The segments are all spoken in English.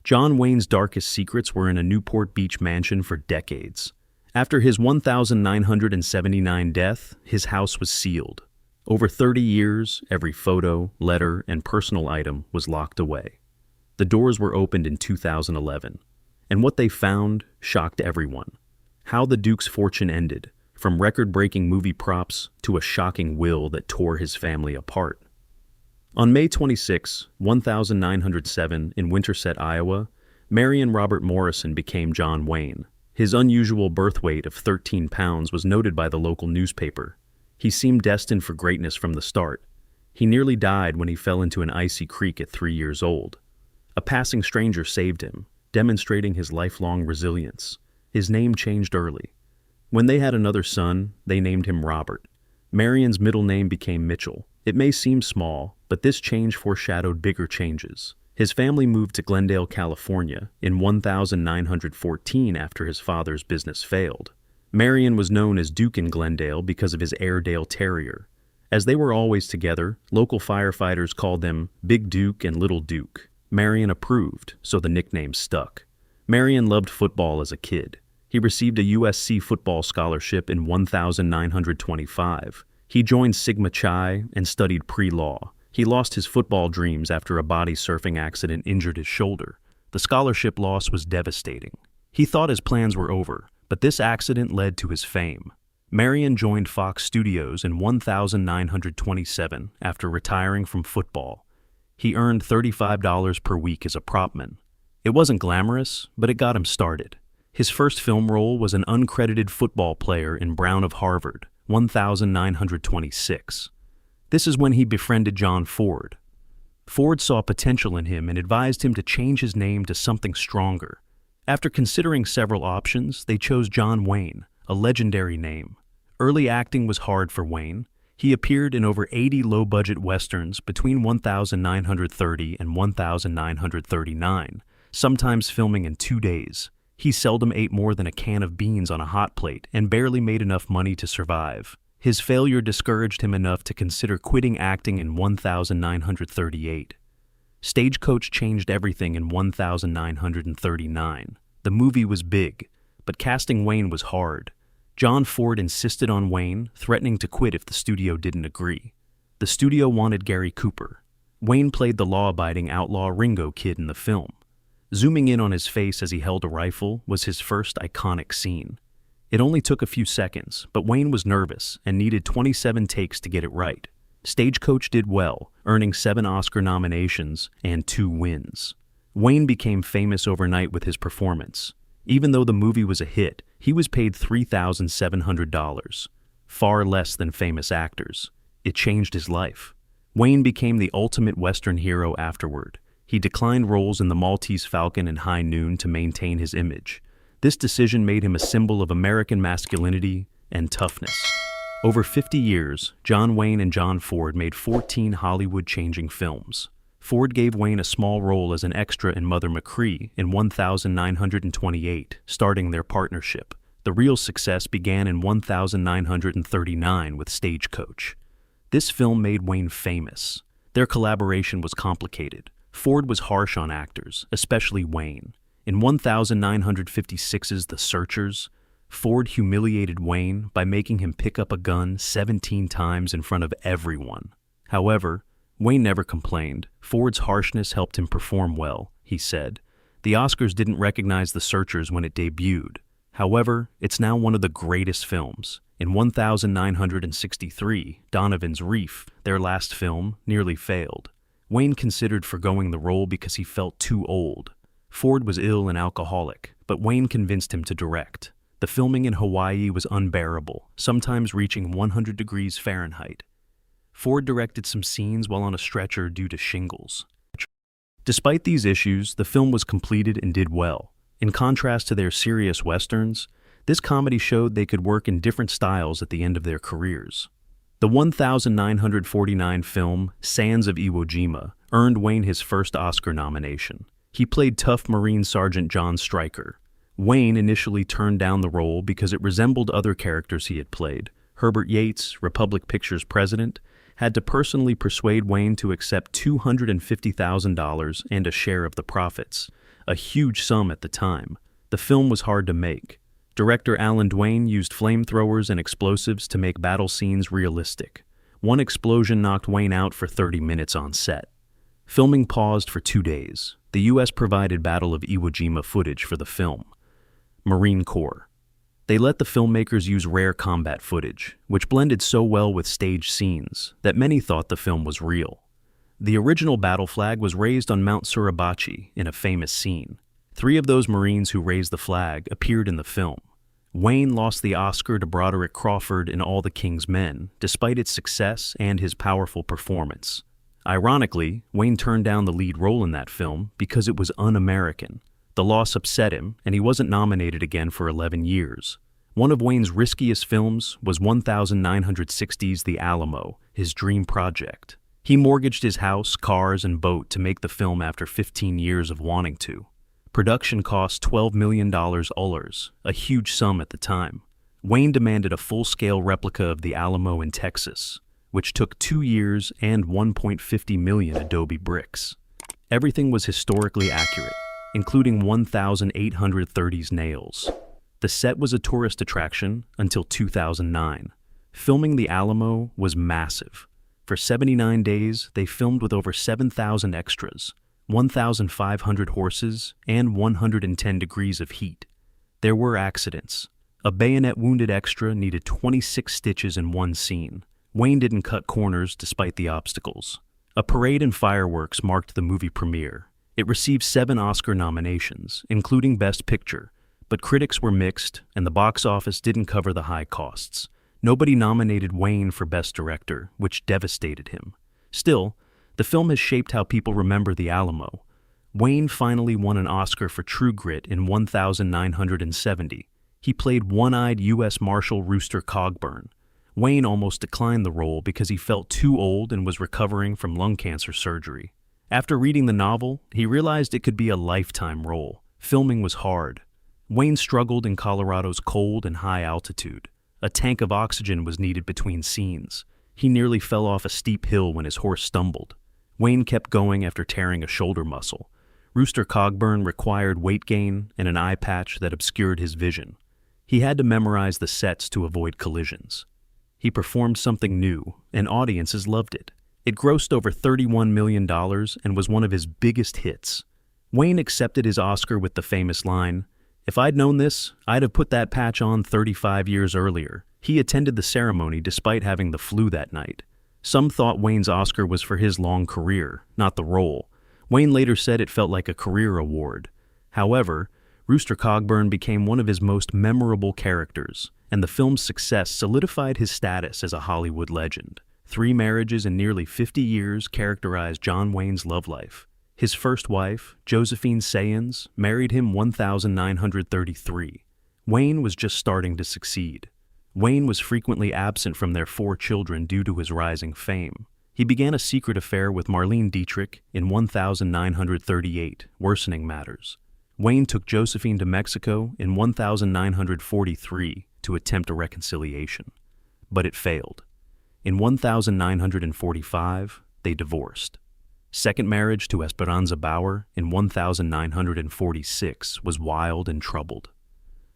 John Wayne's darkest secrets were in a Newport Beach mansion for decades. After his 1979 death, his house was sealed. Over 30 years, every photo, letter, and personal item was locked away. The doors were opened in 2011, and what they found shocked everyone. How the Duke's fortune ended, from record-breaking movie props to a shocking will that tore his family apart. On May 26, 1907, in Winterset, Iowa, Marion Robert Morrison became John Wayne. His unusual birth weight of 13 pounds was noted by the local newspaper. He seemed destined for greatness from the start. He nearly died when he fell into an icy creek at 3 years old. A passing stranger saved him, demonstrating his lifelong resilience. His name changed early. When they had another son, they named him Robert. Marion's middle name became Mitchell. It may seem small, but this change foreshadowed bigger changes. His family moved to Glendale, California, in 1914 after his father's business failed. Marion was known as Duke in Glendale because of his Airedale Terrier. As they were always together, local firefighters called them Big Duke and Little Duke. Marion approved, so the nickname stuck. Marion loved football as a kid. He received a USC football scholarship in 1925. He joined Sigma Chi and studied pre-law. He lost his football dreams after a body surfing accident injured his shoulder. The scholarship loss was devastating. He thought his plans were over, but this accident led to his fame. Marion joined Fox Studios in 1927 after retiring from football. He earned $35 per week as a propman. It wasn't glamorous, but it got him started. His first film role was an uncredited football player in Brown of Harvard, 1926. This is when he befriended John Ford. Ford saw potential in him and advised him to change his name to something stronger. After considering several options, they chose John Wayne, a legendary name. Early acting was hard for Wayne. He appeared in over 80 low-budget westerns between 1930 and 1939, sometimes filming in 2 days. He seldom ate more than a can of beans on a hot plate and barely made enough money to survive. His failure discouraged him enough to consider quitting acting in 1938. Stagecoach changed everything in 1939. The movie was big, but casting Wayne was hard. John Ford insisted on Wayne, threatening to quit if the studio didn't agree. The studio wanted Gary Cooper. Wayne played the law-abiding outlaw Ringo Kid in the film. Zooming in on his face as he held a rifle was his first iconic scene. It only took a few seconds, but Wayne was nervous and needed 27 takes to get it right. Stagecoach did well, earning 7 Oscar nominations and 2 wins. Wayne became famous overnight with his performance. Even though the movie was a hit, he was paid $3,700, far less than famous actors. It changed his life. Wayne became the ultimate Western hero afterward. He declined roles in The Maltese Falcon and High Noon to maintain his image. This decision made him a symbol of American masculinity and toughness. Over 50 years, John Wayne and John Ford made 14 Hollywood-changing films. Ford gave Wayne a small role as an extra in Mother McCree in 1928, starting their partnership. The real success began in 1939 with Stagecoach. This film made Wayne famous. Their collaboration was complicated. Ford was harsh on actors, especially Wayne. In 1956's The Searchers, Ford humiliated Wayne by making him pick up a gun 17 times in front of everyone. However, Wayne never complained. Ford's harshness helped him perform well, he said. The Oscars didn't recognize The Searchers when it debuted. However, it's now one of the greatest films. In 1963, Donovan's Reef, their last film, nearly failed. Wayne considered forgoing the role because he felt too old. Ford was ill and alcoholic, but Wayne convinced him to direct. The filming in Hawaii was unbearable, sometimes reaching 100 degrees Fahrenheit. Ford directed some scenes while on a stretcher due to shingles. Despite these issues, the film was completed and did well. In contrast to their serious westerns, this comedy showed they could work in different styles at the end of their careers. The 1949 film, Sands of Iwo Jima, earned Wayne his first Oscar nomination. He played tough Marine Sergeant John Stryker. Wayne initially turned down the role because it resembled other characters he had played. Herbert Yates, Republic Pictures president, had to personally persuade Wayne to accept $250,000 and a share of the profits. a huge sum at the time. The film was hard to make. Director Alan Duane used flamethrowers and explosives to make battle scenes realistic. One explosion knocked Wayne out for 30 minutes on set. Filming paused for 2 days. The U.S. provided Battle of Iwo Jima footage for the film. Marine Corps. They let the filmmakers use rare combat footage, which blended so well with stage scenes that many thought the film was real. The original battle flag was raised on Mount Suribachi in a famous scene. 3 of those Marines who raised the flag appeared in the film. Wayne lost the Oscar to Broderick Crawford in All the King's Men, despite its success and his powerful performance. Ironically, Wayne turned down the lead role in that film because it was un-American. The loss upset him, and he wasn't nominated again for 11 years. One of Wayne's riskiest films was 1960's The Alamo, his dream project. He mortgaged his house, cars, and boat to make the film after 15 years of wanting to. Production cost $12 million USD, a huge sum at the time. Wayne demanded a full-scale replica of the Alamo in Texas, which took 2 years and 1.50 million Adobe bricks. Everything was historically accurate, including 1,830 nails. The set was a tourist attraction until 2009. Filming the Alamo was massive. For 79 days, they filmed with over 7,000 extras, 1,500 horses, and 110 degrees of heat. There were accidents. A bayonet-wounded extra needed 26 stitches in one scene. Wayne didn't cut corners despite the obstacles. A parade and fireworks marked the movie premiere. It received 7 Oscar nominations, including Best Picture, but critics were mixed and the box office didn't cover the high costs. Nobody nominated Wayne for Best Director, which devastated him. Still, the film has shaped how people remember the Alamo. Wayne finally won an Oscar for True Grit in 1970. He played one-eyed U.S. Marshal Rooster Cogburn. Wayne almost declined the role because he felt too old and was recovering from lung cancer surgery. After reading the novel, he realized it could be a lifetime role. Filming was hard. Wayne struggled in Colorado's cold and high altitude. A tank of oxygen was needed between scenes. He nearly fell off a steep hill when his horse stumbled. Wayne kept going after tearing a shoulder muscle. Rooster Cogburn required weight gain and an eye patch that obscured his vision. He had to memorize the sets to avoid collisions. He performed something new, and audiences loved it. It grossed over $31 million and was one of his biggest hits. Wayne accepted his Oscar with the famous line, "If I'd known this, I'd have put that patch on 35 years earlier." He attended the ceremony despite having the flu that night. Some thought Wayne's Oscar was for his long career, not the role. Wayne later said it felt like a career award. However, Rooster Cogburn became one of his most memorable characters, and the film's success solidified his status as a Hollywood legend. 3 marriages in nearly 50 years characterized John Wayne's love life. His first wife, Josephine Sayans, married him 1933. Wayne was just starting to succeed. Wayne was frequently absent from their 4 children due to his rising fame. He began a secret affair with Marlene Dietrich in 1938, worsening matters. Wayne took Josephine to Mexico in 1943 to attempt a reconciliation, but it failed. In 1945, they divorced. Second marriage to Esperanza Bauer in 1946 was wild and troubled.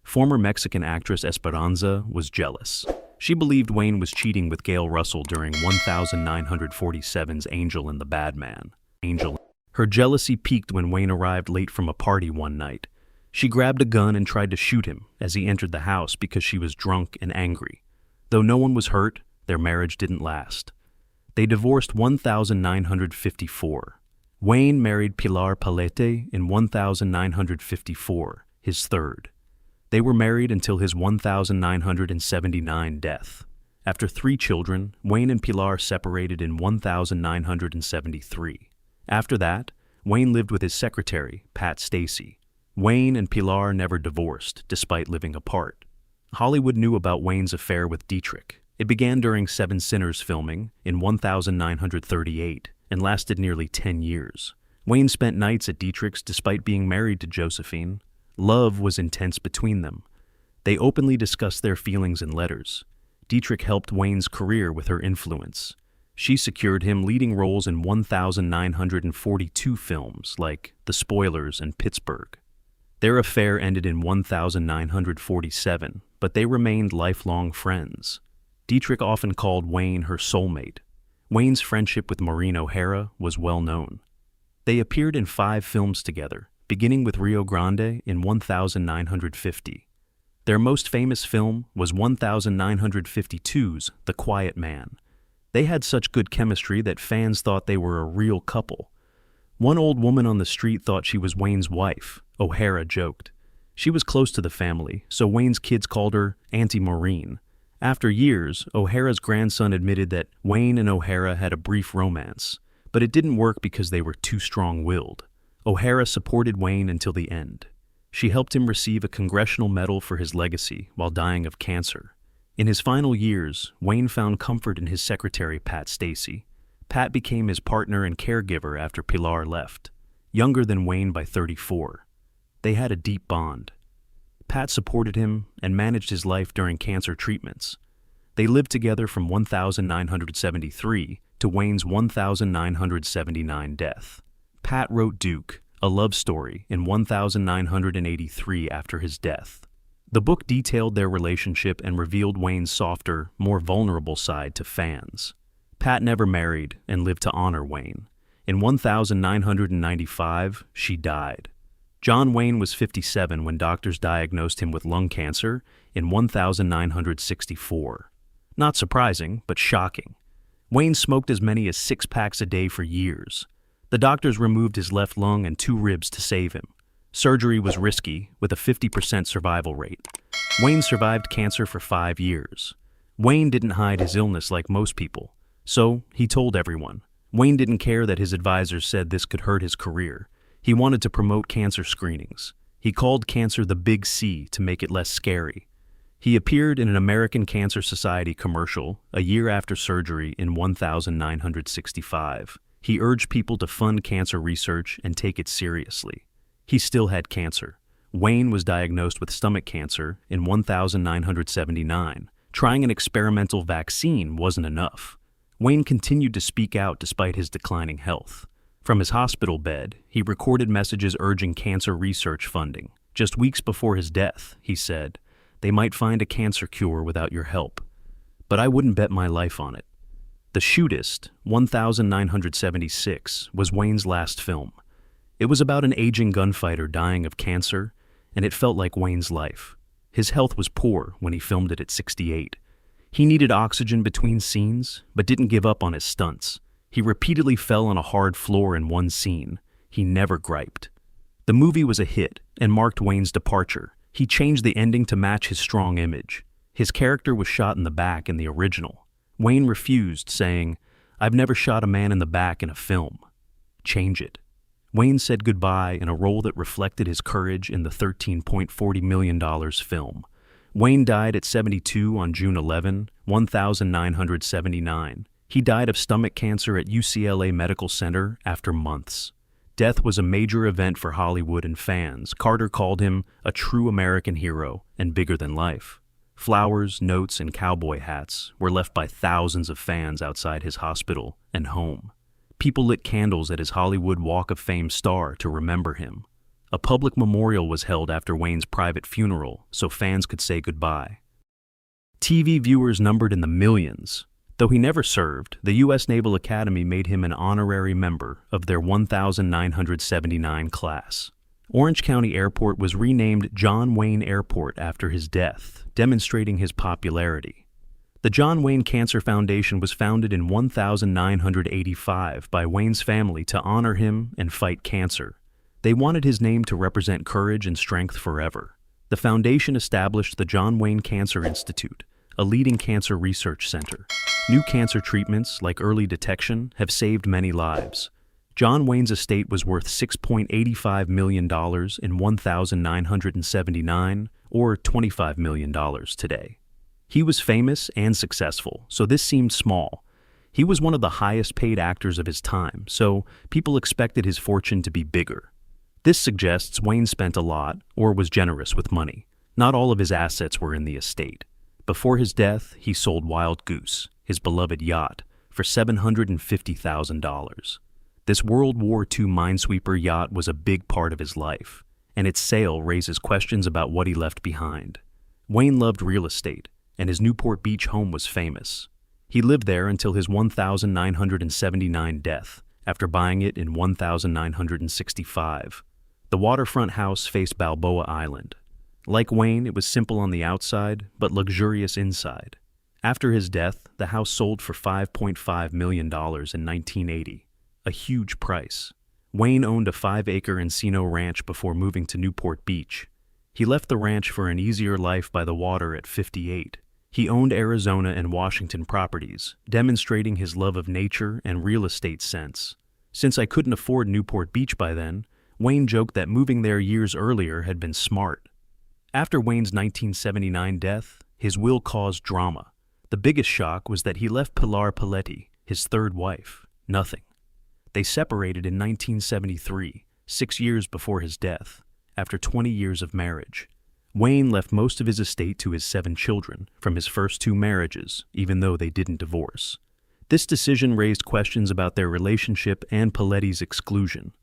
Former Mexican actress Esperanza was jealous. She believed Wayne was cheating with Gail Russell during 1947's Angel and the Bad Man. Her jealousy peaked when Wayne arrived late from a party one night. She grabbed a gun and tried to shoot him as he entered the house because she was drunk and angry. Though no one was hurt, their marriage didn't last. They divorced 1954. Wayne married Pilar Palete in 1954, his third. They were married until his 1979 death. After 3 children, Wayne and Pilar separated in 1973. After that, Wayne lived with his secretary, Pat Stacy. Wayne and Pilar never divorced, despite living apart. Hollywood knew about Wayne's affair with Dietrich. It began during Seven Sinners filming in 1938 and lasted nearly 10 years. Wayne spent nights at Dietrich's despite being married to Josephine. Love was intense between them. They openly discussed their feelings in letters. Dietrich helped Wayne's career with her influence. She secured him leading roles in 1,942 films like The Spoilers and Pittsburgh. Their affair ended in 1947, but they remained lifelong friends. Dietrich often called Wayne her soulmate. Wayne's friendship with Maureen O'Hara was well known. They appeared in 5 films together, beginning with Rio Grande in 1950. Their most famous film was 1952's The Quiet Man. They had such good chemistry that fans thought they were a real couple. One old woman on the street thought she was Wayne's wife, O'Hara joked. She was close to the family, so Wayne's kids called her Auntie Maureen. After years, O'Hara's grandson admitted that Wayne and O'Hara had a brief romance, but it didn't work because they were too strong-willed. O'Hara supported Wayne until the end. She helped him receive a congressional medal for his legacy while dying of cancer. In his final years, Wayne found comfort in his secretary, Pat Stacy. Pat became his partner and caregiver after Pilar left, younger than Wayne by 34. They had a deep bond. Pat supported him and managed his life during cancer treatments. They lived together from 1973 to Wayne's 1979 death. Pat wrote Duke, a love story, in 1983 after his death. The book detailed their relationship and revealed Wayne's softer, more vulnerable side to fans. Pat never married and lived to honor Wayne. In 1995, she died. John Wayne was 57 when doctors diagnosed him with lung cancer in 1964. Not surprising, but shocking. Wayne smoked as many as 6 packs a day for years. The doctors removed his left lung and 2 ribs to save him. Surgery was risky, with a 50% survival rate. Wayne survived cancer for 5 years. Wayne didn't hide his illness like most people, so he told everyone. Wayne didn't care that his advisors said this could hurt his career. He wanted to promote cancer screenings. He called cancer the Big C to make it less scary. He appeared in an American Cancer Society commercial a year after surgery in 1965. He urged people to fund cancer research and take it seriously. He still had cancer. Wayne was diagnosed with stomach cancer in 1979. Trying an experimental vaccine wasn't enough. Wayne continued to speak out despite his declining health. From his hospital bed, he recorded messages urging cancer research funding. Just weeks before his death, he said, "They might find a cancer cure without your help. But I wouldn't bet my life on it." The Shootist, 1976, was Wayne's last film. It was about an aging gunfighter dying of cancer, and it felt like Wayne's life. His health was poor when he filmed it at 68. He needed oxygen between scenes, but didn't give up on his stunts. He repeatedly fell on a hard floor in one scene. He never griped. The movie was a hit and marked Wayne's departure. He changed the ending to match his strong image. His character was shot in the back in the original. Wayne refused, saying, "I've never shot a man in the back in a film. Change it." Wayne said goodbye in a role that reflected his courage in the $13.40 million film. Wayne died at 72 on June 11, 1979. He died of stomach cancer at UCLA Medical Center after months. Death was a major event for Hollywood and fans. Carter called him a true American hero and bigger than life. Flowers, notes, and cowboy hats were left by thousands of fans outside his hospital and home. People lit candles at his Hollywood Walk of Fame star to remember him. A public memorial was held after Wayne's private funeral so fans could say goodbye. TV viewers numbered in the millions. Though he never served, the U.S. Naval Academy made him an honorary member of their 1979 class. Orange County Airport was renamed John Wayne Airport after his death, demonstrating his popularity. The John Wayne Cancer Foundation was founded in 1985 by Wayne's family to honor him and fight cancer. They wanted his name to represent courage and strength forever. The foundation established the John Wayne Cancer Institute, a leading cancer research center. New cancer treatments, like early detection, have saved many lives. John Wayne's estate was worth $6.85 million in 1979, or $25 million today. He was famous and successful, so this seemed small. He was one of the highest-paid actors of his time, so people expected his fortune to be bigger. This suggests Wayne spent a lot, or was generous with money. Not all of his assets were in the estate. Before his death, he sold Wild Goose, his beloved yacht, for $750,000. This World War II minesweeper yacht was a big part of his life, and its sale raises questions about what he left behind. Wayne loved real estate, and his Newport Beach home was famous. He lived there until his 1979 death, after buying it in 1965. The waterfront house faced Balboa Island. Like Wayne, it was simple on the outside, but luxurious inside. After his death, the house sold for $5.5 million in 1980, a huge price. Wayne owned a 5-acre Encino ranch before moving to Newport Beach. He left the ranch for an easier life by the water at 58. He owned Arizona and Washington properties, demonstrating his love of nature and real estate sense. Since I couldn't afford Newport Beach by then, Wayne joked that moving there years earlier had been smart. After Wayne's 1979 death, his will caused drama. The biggest shock was that he left Pilar Paletti, his third wife, nothing. They separated in 1973, 6 years before his death, after 20 years of marriage. Wayne left most of his estate to his 7 children from his first 2 marriages, even though they didn't divorce. This decision raised questions about their relationship and Paletti's exclusion.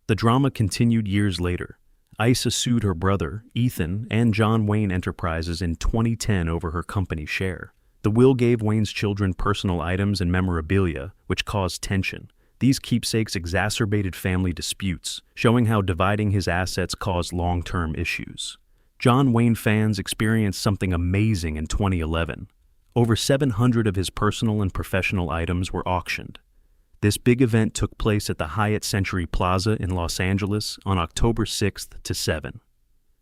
The drama continued years later. Isa sued her brother, Ethan, and John Wayne Enterprises in 2010 over her company share. The will gave Wayne's children personal items and memorabilia, which caused tension. These keepsakes exacerbated family disputes, showing how dividing his assets caused long-term issues. John Wayne fans experienced something amazing in 2011. Over 700 of his personal and professional items were auctioned. This big event took place at the Hyatt Century Plaza in Los Angeles on October 6th to 7.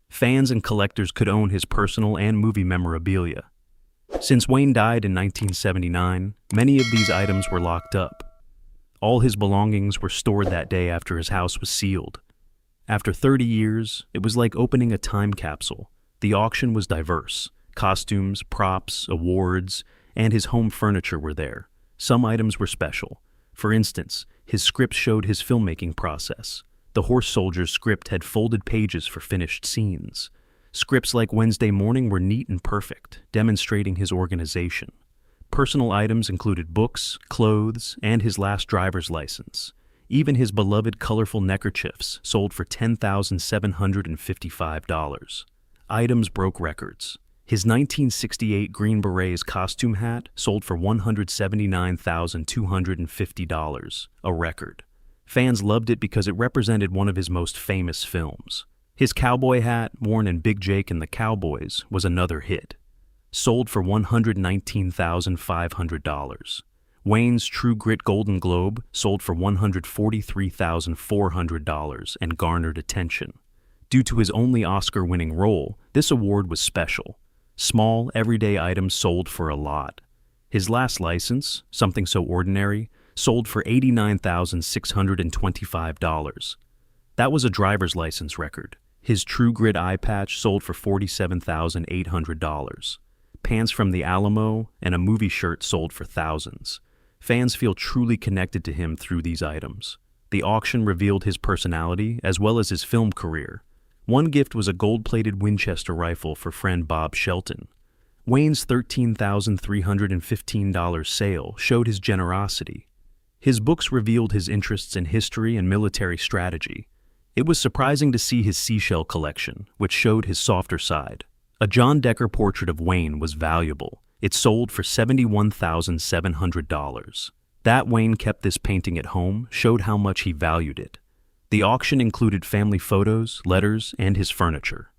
Fans and collectors could own his personal and movie memorabilia. Since Wayne died in 1979, many of these items were locked up. All his belongings were stored that day after his house was sealed. After 30 years, it was like opening a time capsule. The auction was diverse. Costumes, props, awards, and his home furniture were there. Some items were special. For instance, his script showed his filmmaking process. The Horse Soldier's script had folded pages for finished scenes. Scripts like Wednesday Morning were neat and perfect, demonstrating his organization. Personal items included books, clothes, and his last driver's license. Even his beloved colorful neckerchiefs sold for $10,755. Items broke records. His 1968 Green Berets costume hat sold for $179,250, a record. Fans loved it because it represented one of his most famous films. His cowboy hat, worn in Big Jake and the Cowboys, was another hit. Sold for $119,500. Wayne's True Grit Golden Globe sold for $143,400 and garnered attention. Due to his only Oscar-winning role, this award was special. Small, everyday items sold for a lot. His last license, Something So Ordinary, sold for $89,625. That was a driver's license record. His True Grit eye patch sold for $47,800. Pants from the Alamo and a movie shirt sold for thousands. Fans feel truly connected to him through these items. The auction revealed his personality as well as his film career. One gift was a gold-plated Winchester rifle for friend Bob Shelton. Wayne's $13,315 sale showed his generosity. His books revealed his interests in history and military strategy. It was surprising to see his seashell collection, which showed his softer side. A John Decker portrait of Wayne was valuable. It sold for $71,700. That Wayne kept this painting at home showed how much he valued it. The auction included family photos, letters, and his furniture.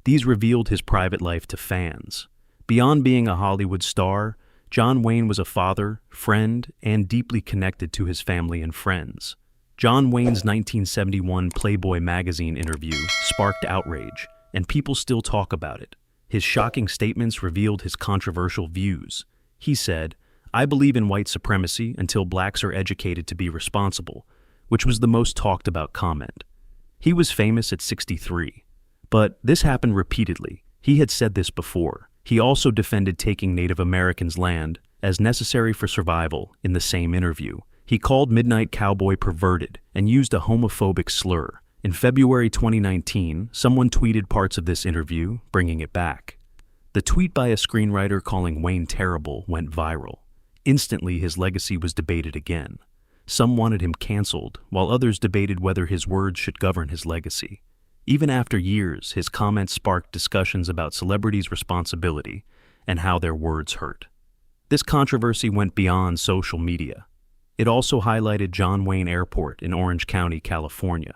These revealed his private life to fans. Beyond being a Hollywood star, John Wayne was a father, friend, and deeply connected to his family and friends. John Wayne's 1971 Playboy magazine interview sparked outrage, and people still talk about it. His shocking statements revealed his controversial views. He said, "I believe in white supremacy until blacks are educated to be responsible," which was the most talked about comment. He was famous at 63. But this happened repeatedly. He had said this before. He also defended taking Native Americans' land as necessary for survival in the same interview. He called Midnight Cowboy perverted and used a homophobic slur. In February 2019, someone tweeted parts of this interview, bringing it back. The tweet by a screenwriter calling Wayne terrible went viral. Instantly, his legacy was debated again. Some wanted him canceled, while others debated whether his words should govern his legacy. Even after years, his comments sparked discussions about celebrities' responsibility and how their words hurt. This controversy went beyond social media. It also highlighted John Wayne Airport in Orange County, California.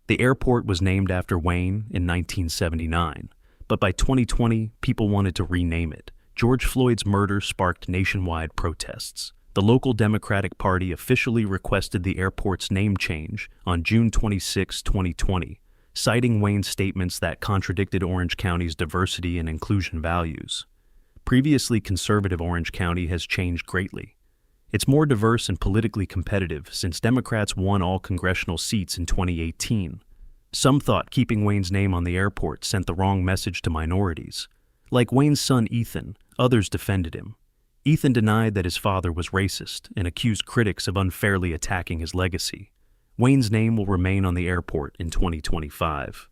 The airport was named after Wayne in 1979, but by 2020, people wanted to rename it. George Floyd's murder sparked nationwide protests. The local Democratic Party officially requested the airport's name change on June 26, 2020, citing Wayne's statements that contradicted Orange County's diversity and inclusion values. Previously conservative Orange County has changed greatly. It's more diverse and politically competitive since Democrats won all congressional seats in 2018. Some thought keeping Wayne's name on the airport sent the wrong message to minorities. Like Wayne's son Ethan, others defended him. Ethan denied that his father was racist and accused critics of unfairly attacking his legacy. Wayne's name will remain on the airport in 2025.